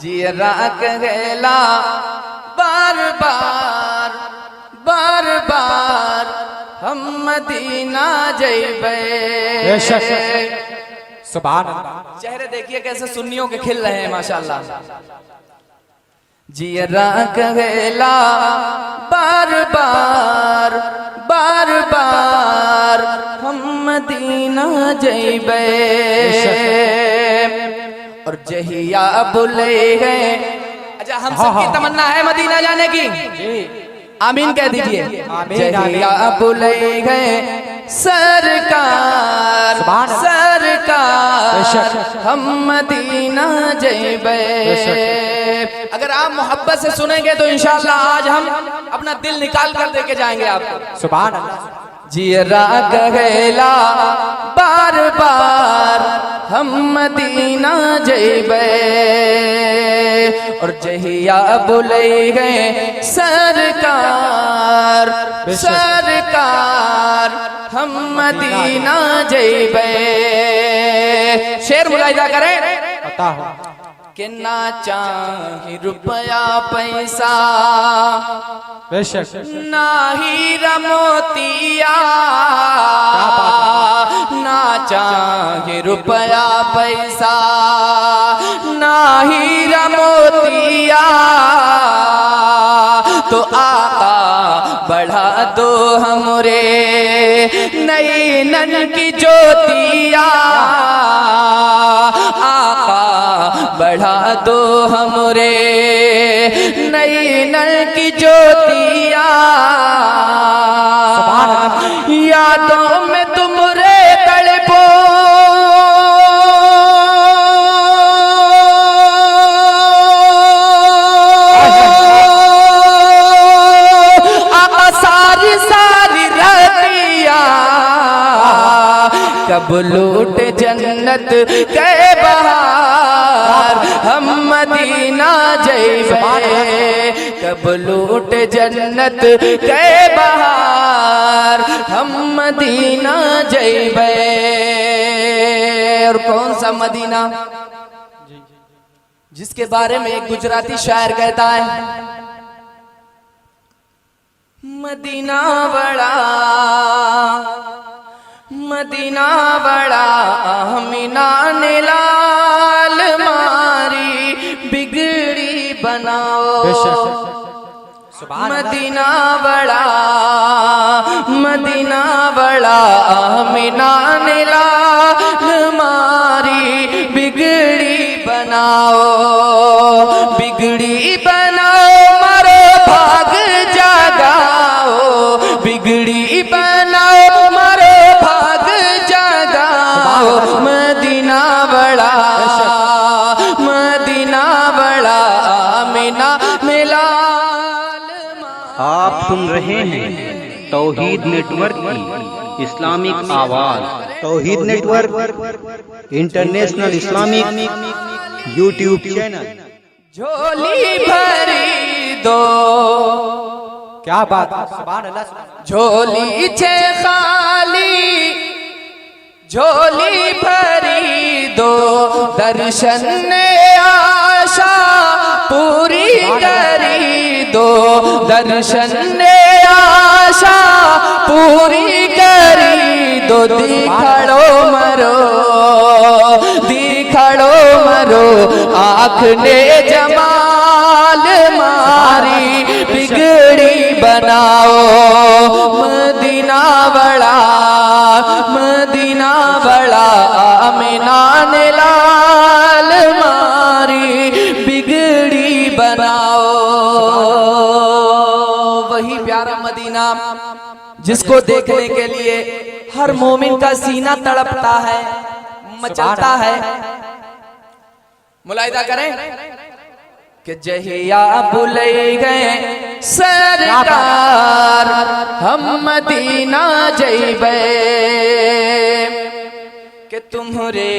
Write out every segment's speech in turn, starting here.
जियरा कहेला बार बार बार बार हम मदीना जइबे। सुभान अल्लाह। चेहरे देखिए कैसे सुन्नियों के खिल रहे हैं माशाल्लाह। जियरा कहेला बार बार बार बार हम मदीना जइबे। और जहिया बुले गए, अच्छा हम सबकी तमन्ना है मदीना जाने की, आमीन कह दीजिए। जहिया बुले गए सरकार सरकार हम मदीना जइबे। अगर आप मोहब्बत से सुनेंगे तो इंशाअल्लाह आज हम अपना दिल निकाल कर देके जाएंगे आपको। सुभान अल्लाह। जियरा कहेला बार बार हम मदीना जइबे। और जहिया बुले गए सरकार सरकार हम मदीना जइबे। शेर मुलाहिजा करें पता हो कि ना चाहे रुपया पैसा बेशक ना हीरा मोतिया, ना चाहे रुपया पैसा ना हीरा मोतिया, तो आका बढ़ा दो हमरे नई नन की ज्योतिया। आका बढ़ा दो हमरे नई नल की ज्योतिया। यादों में तुमरे तड़पो आका सारी सारी रतिया। कब लूट जन्नत के बहार हम मदीना जइबे। कब लूट जन्नत के बहार हम मदीना जइबे। और कौन सा मदीना, जिसके बारे में एक गुजराती शायर कहता है, मदीना बड़ा मदीना बड़ा अमीना ने लाल मारी बिगड़ी बनाओ। मदीना बड़ा मदीना बड़ा अमीना ने लाल मारी बिगड़ी बनाओ। बिगड़ी बनाओ मारो भाग जागाओ। बिगड़ी बनाओ मारो भाग जागाओ। मदीना बड़ा मदीना बड़ा अमीना ने लाल। आप सुन रहे हैं तौहीद नेटवर्क की इस्लामिक आवाज। Tauheed network international Islamic YouTube channel. झोली भरी दो, क्या बात है। सुभान अल्लाह। झोली छे खाली झोली भरी दो, दर्शन ने आशा पूरी करी दो। दर्शन ने आशा पूरी करी दो। दिखड़ो मरो दिखड़ो मरो आँख ने जमाल मारी बिगड़ी बनाओ। मदीना बड़ा मदीना बड़ा आमीना ने लाल मारी बिगड़ी बनाओ। वही प्यारा मदीना जिसको देखने के लिए हर मोमिन का सीना तड़पता है, मचलता है। मुलाहिजा करें कि जहिया बुले गए सरकार हम मदीना जइबे। कि तुम्हरे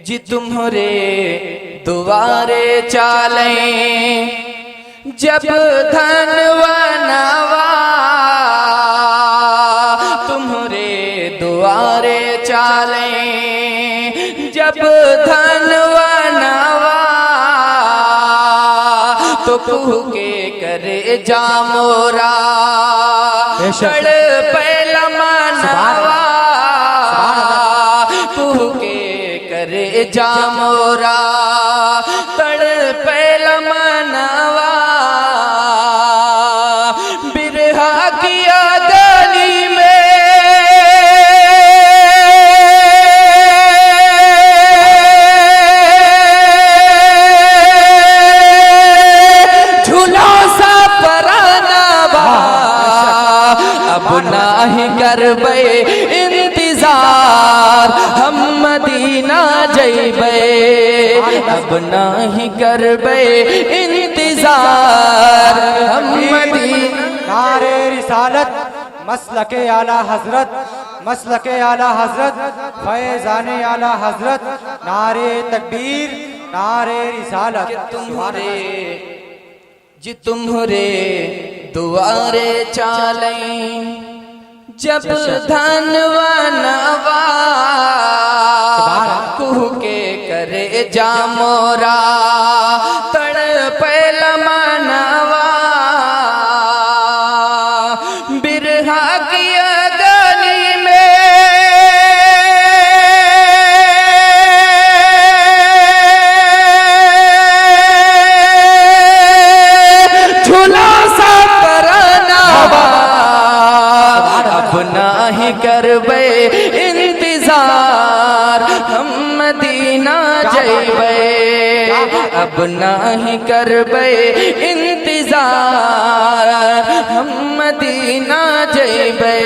जी तुम्हरे दुआरे चाले जब धनवनवा। तुम्हरे दुआरे चाले जब धनवनवा। कुह के करे जामोरा बेशक। पहला मनवा कुह के करे जामोरा तड़ पहला मनवा बिरहा किया गली में झूला सा परानवा अब नाही करबे इंतजार हम मदीना जइबे अब नाही करबे इंतजार हम मदीना नारे रिसालत मसलके आला हजरत, मसलके आला हजरत, फैजाने आला हजरत, नारे तकबीर, नारे रिसालत। तुम्हारे जी तुम्हारे दुआरे चाले जब धनवनवा कुह के करे जामोरा तड़ पहला मनवा बिरहा किया गली में झूला सा परानवा अब नाही करबे इंतजार हम मदीना जइबे अब नाही करबे इंतजार हम मदीना जइबे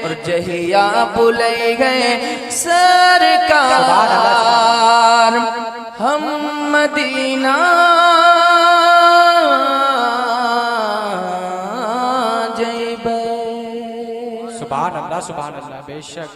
और जहिया बुले गए सरकार हम मदीना जइबे। सुभान अल्लाह, सुभान अल्लाह, बेशक।